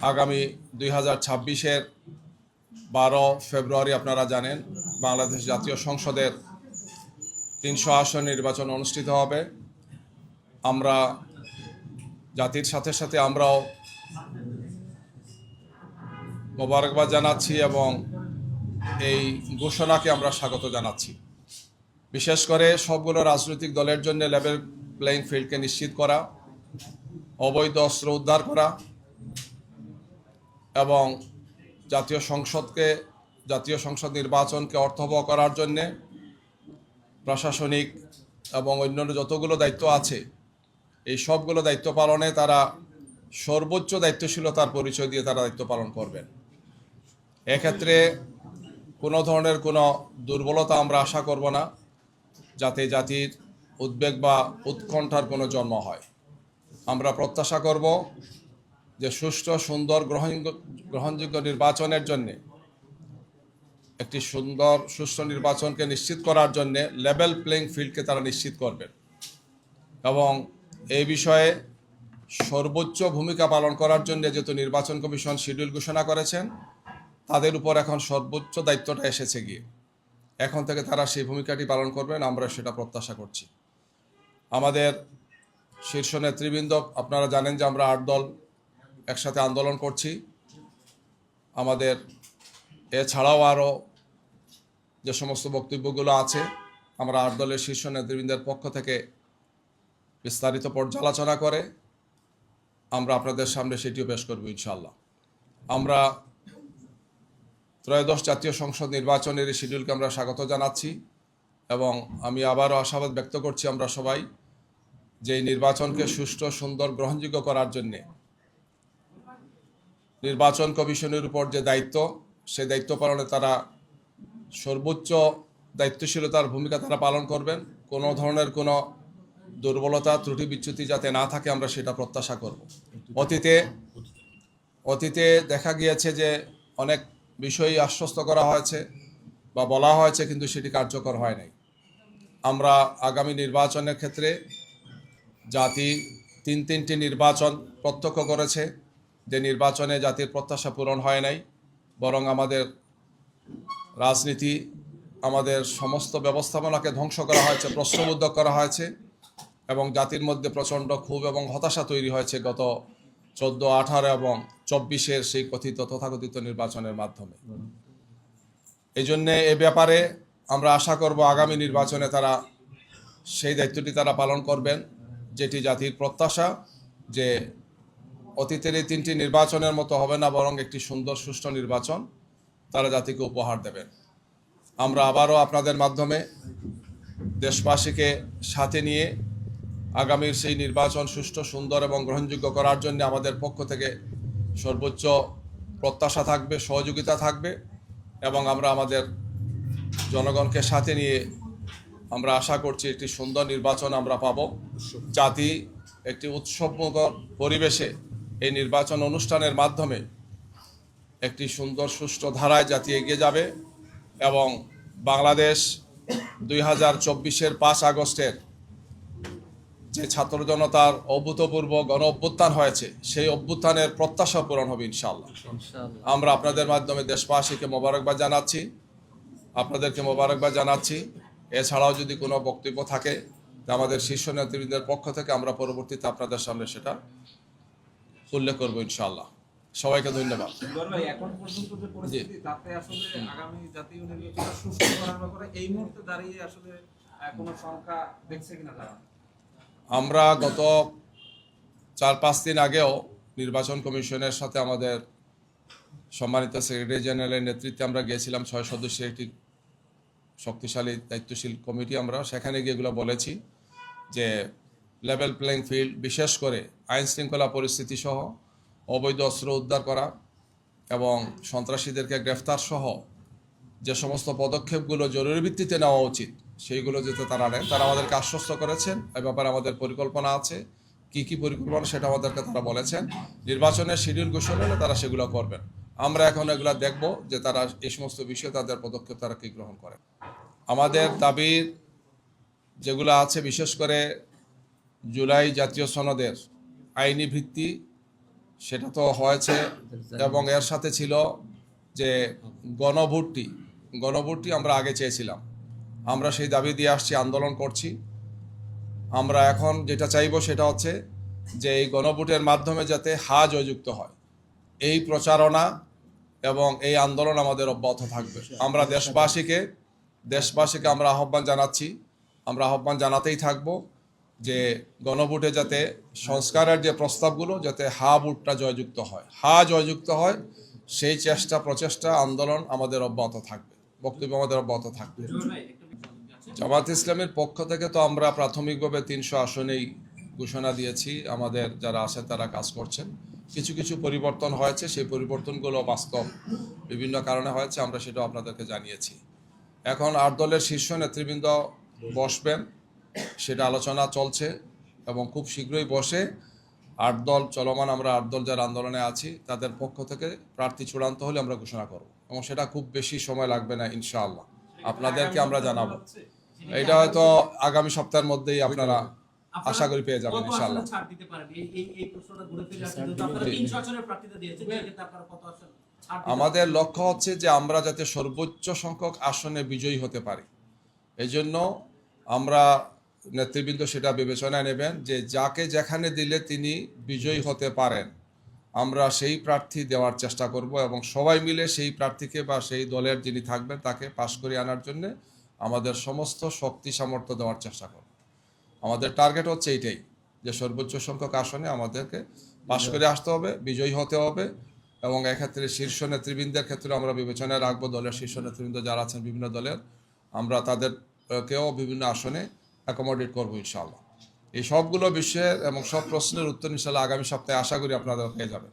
আগামী 2026-এর 12 ফেব্রুয়ারি আপনারা জানেন বাংলাদেশ জাতীয় সংসদের 300 আসন নির্বাচন অনুষ্ঠিত হবে। আমরা জাতির সাথে সাথে আমরাও মোবারকবাদ জানাচ্ছি এবং এই ঘোষণাকে আমরা স্বাগত জানাচ্ছি। বিশেষ করে সবগুলো রাজনৈতিক দলের জন্য লেভেল প্লেইং ফিল্ডকে নিশ্চিত করা, অবৈধ অস্ত্র উদ্ধার করা এবং জাতীয় সংসদ নির্বাচনকে অর্থবহ করার জন্যে প্রশাসনিক এবং অন্যান্য যতগুলো দায়িত্ব আছে এই সবগুলো দায়িত্ব পালনে তারা সর্বোচ্চ দায়িত্বশীলতার পরিচয় দিয়ে তারা দায়িত্ব পালন করবেন। এক্ষেত্রে কোনো ধরনের কোনো দুর্বলতা আমরা আশা করব না, যাতে জাতির উদ্বেগ বা উৎকণ্ঠার কোনো জন্ম হয়। আমরা প্রত্যাশা করব যে সুষ্ঠু, সুন্দর, গ্রহণযোগ্য নির্বাচনের জন্য একটি সুন্দর সুষ্ঠু নির্বাচনকে নিশ্চিত করার জন্য লেভেল প্লেইং ফিল্ডকে তারা নিশ্চিত করবেন এবং এই বিষয়ে সর্বোচ্চ ভূমিকা পালন করার জন্য যেহেতু নির্বাচন কমিশন শিডিউল ঘোষণা করেছেন, তাদের উপর এখন সর্বোচ্চ দায়িত্বটা এসেছে গিয়ে এখন থেকে তারা সেই ভূমিকাটি পালন করবেন, আমরা সেটা প্রত্যাশা করছি। আমাদের শীর্ষ নেতৃবৃন্দ, আপনারা জানেন যে আমরা 8 দল একসাথে আন্দোলন করছি। আমাদের এছাড়াও আরও যে সমস্ত বক্তব্যগুলো আছে আমরা 8 দলের শীর্ষ নেতৃবৃন্দের পক্ষ থেকে বিস্তারিত পর্যালোচনা করে আমরা আপনাদের সামনে সেটিও পেশ করব ইনশাআল্লাহ। আমরা ত্রয়োদশ জাতীয় সংসদ নির্বাচনের এই শিডিউলকে আমরা স্বাগত জানাচ্ছি এবং আমি আবারও আশাবাদ ব্যক্ত করছি আমরা সবাই যে এই নির্বাচনকে সুষ্ঠু, সুন্দর, গ্রহণযোগ্য করার জন্যে নির্বাচন কমিশনের উপর যে দায়িত্ব, সেই দায়িত্ব পালনে তারা সর্বোচ্চ দায়িত্বশীলতার ভূমিকা তারা পালন করবেন। কোনো ধরনের কোনো দুর্বলতা, ত্রুটি, বিচ্যুতি যাতে না থাকে আমরা সেটা প্রত্যাশা করব। অতীতে দেখা গিয়েছে যে অনেক বিষয়ই আশ্বস্ত করা হয়েছে বা বলা হয়েছে, কিন্তু সেটি কার্যকর হয় নাই। আমরা আগামী নির্বাচনের ক্ষেত্রে জাতি তিনটি নির্বাচন প্রত্যক্ষ করেছে, যে নির্বাচনে জাতির প্রত্যাশা পূরণ হয় নাই, বরং আমাদের রাজনীতি, আমাদের সমস্ত ব্যবস্থাপনাকে ধ্বংস করা হয়েছে, প্রশ্নবিদ্ধ করা হয়েছে এবং জাতির মধ্যে প্রচণ্ড ক্ষোভ এবং হতাশা তৈরি হয়েছে গত 14, 18 এবং 24-এর সেই তথাকথিত নির্বাচনের মাধ্যমে। এই জন্যে এ ব্যাপারে আমরা আশা করব আগামী নির্বাচনে তারা সেই দায়িত্বটি তারা পালন করবেন, যেটি জাতির প্রত্যাশা, যে অতীতের এই 3টি নির্বাচনের মতো হবে না, বরং একটি সুন্দর, সুষ্ঠু নির্বাচন তারা জাতিকে উপহার দেবেন। আমরা আবারও আপনাদের মাধ্যমে দেশবাসীকে সাথে নিয়ে আগামীর সেই নির্বাচন সুষ্ঠু, সুন্দর এবং গ্রহণযোগ্য করার জন্য আমাদের পক্ষ থেকে সর্বোচ্চ প্রত্যাশা থাকবে, সহযোগিতা থাকবে এবং আমরা আমাদের জনগণকে সাথে নিয়ে আমরা আশা করছি একটি সুন্দর নির্বাচন আমরা পাব। জাতি একটি উৎসবমুখর পরিবেশে এই নির্বাচন অনুষ্ঠানের মাধ্যমে একটি সুন্দর, সুষ্ঠু ধারায় জাতি এগিয়ে যাবে এবং বাংলাদেশ 2024-এর 5 আগস্টের যে ছাত্র জনতার অভূতপূর্ব গণ অভ্যুত্থান হয়েছে, সেই অভ্যুত্থানের প্রত্যাশা পূরণ হবে ইনশাআল্লাহ। আমরা আপনাদের মাধ্যমে দেশবাসীকে মোবারকবাদ জানাচ্ছি, আপনাদেরকে মোবারকবাদ জানাচ্ছি। এছাড়াও যদি কোনো বক্তব্য থাকে আমাদের শীর্ষ নেতৃবৃন্দের পক্ষ থেকে আমরা পরবর্তীতে আপনাদের সামনে সেটা উল্লেখ করবো ইনশাআল্লাহ। সবাইকে ধন্যবাদ। এখন পর্যন্ত যে পরিস্থিতি, তাতে আসলে আগামী জাতীয় নির্বাচন সুষ্ঠু করার ব্যাপারে এই মুহূর্তে দাঁড়িয়ে আসলে কোনো সংখ্যা দেখছে কিনা তারা? আমরা গত 4-5 দিন আগেও নির্বাচন কমিশনের সাথে আমাদের সম্মানিত সেক্রেটারি জেনারেলের নেতৃত্বে আমরা গিয়েছিলাম 6 সদস্যের একটি শক্তিশালী দায়িত্বশীল কমিটি। আমরা সেখানে গিয়ে এগুলো বলেছি যে লেভেল প্লেইং ফিল্ড, বিশেষ করে আইন শৃঙ্খলা পরিস্থিতি সহ অবৈধ অস্ত্র উদ্ধার করা এবং সন্ত্রাসীদেরকে গ্রেফতার সহ যে সমস্ত পদক্ষেপগুলো জরুরি ভিত্তিতে নেওয়া উচিত সেইগুলো যাতে তারা নেন। তারা আমাদেরকে আশ্বস্ত করেছেন, এ ব্যাপারে আমাদের পরিকল্পনা আছে। কি পরিকল্পনা সেটা আমাদেরকে তারা বলেছেন। নির্বাচনের শিডিউল ঘোষণা হলে তারা সেগুলো করবেন। আমরা এখন এগুলো দেখব যে তারা এই সমস্ত বিষয়ে তাদের পদক্ষেপ তারা কী গ্রহণ করে। আমাদের দাবির যেগুলো আছে, বিশেষ করে জুলাই জাতীয় সনদের আইনি ভিত্তি সেটা তো হয়েছে, এবং এর সাথে ছিল যে গণভোটটি আমরা আগে চেয়েছিলাম। আমরা সেই দাবি দিয়ে আসছি, আন্দোলন করছি। আমরা এখন যেটা চাইবো সেটা হচ্ছে যে এই গণভোটের মাধ্যমে যাতে জয়যুক্ত হয়, এই প্রচারণা এবং এই আন্দোলন আমাদের অব্যাহত থাকবে। আমরা দেশবাসীকে আমরা আহ্বান জানাতেই থাকব যে গণভোটে যাতে সংস্কারের যে প্রস্তাবগুলো যাতে ভোটটা জয়যুক্ত হয় সেই প্রচেষ্টা আন্দোলন আমাদের অব্যাহত থাকবে, বক্তব্য আমাদের অব্যাহত থাকবে। জামাত ইসলামের পক্ষ থেকে তো আমরা প্রাথমিকভাবে 300 আসনেই ঘোষণা দিয়েছি। আমাদের যারা আছেন তারা কাজ করছেন। কিছু কিছু পরিবর্তন হয়েছে, সেই পরিবর্তনগুলো বাস্তব বিভিন্ন কারণে হয়েছে, আমরা সেটাও আপনাদেরকে জানিয়েছি। এখন 8 দলের শীর্ষ নেতৃবৃন্দ বসবেন, সেটা আলোচনা চলছে এবং খুব শীঘ্রই বসে 8 দল চলমান, আমরা 8 দল যারা আন্দোলনে আছি তাদের পক্ষ থেকে প্রার্থী চূড়ান্ত হলে আমরা ঘোষণা করব, এবং সেটা খুব বেশি সময় লাগবে না ইনশাআল্লাহ। আপনাদেরকে আমরা জানাবো। এটা হয়তো আগামী সপ্তাহের মধ্যেই আপনারা আশা করি পেয়ে যাবেন ইনশাআল্লাহ। আমাদের লক্ষ্য হচ্ছে যে আমরা যাতে সর্বোচ্চ সংখ্যক আসনে বিজয়ী হতে পারি। এই জন্য আমরা নেতৃবৃন্দ সেটা বিবেচনায় নেবেন যে যাকে যেখানে দিলে তিনি বিজয়ী হতে পারেন, আমরা সেই প্রার্থী দেওয়ার চেষ্টা করব, এবং সবাই মিলে সেই প্রার্থীকে বা সেই দলের যিনি থাকবেন তাকে পাশ করে আনার জন্য আমাদের সমস্ত শক্তি সামর্থ্য দেওয়ার চেষ্টা করব। আমাদের টার্গেট হচ্ছে এইটাই, যে সর্বোচ্চ সংখ্যক আসনে আমাদেরকে পাশ করে আসতে হবে, বিজয়ী হতে হবে, এবং এক্ষেত্রে শীর্ষ নেতৃবৃন্দের ক্ষেত্রে আমরা বিবেচনায় রাখবো। দলের শীর্ষ নেতৃবৃন্দ যারা আছেন বিভিন্ন দলের, আমরা তাদেরকেও বিভিন্ন আসনে অ্যাকোমোডেট করবো ইনশাআল্লাহ। এই সবগুলো বিষয়ের এবং সব প্রশ্নের উত্তর ইনশাআল্লাহ আগামী সপ্তাহে আশা করি আপনারা পেয়ে যাবেন।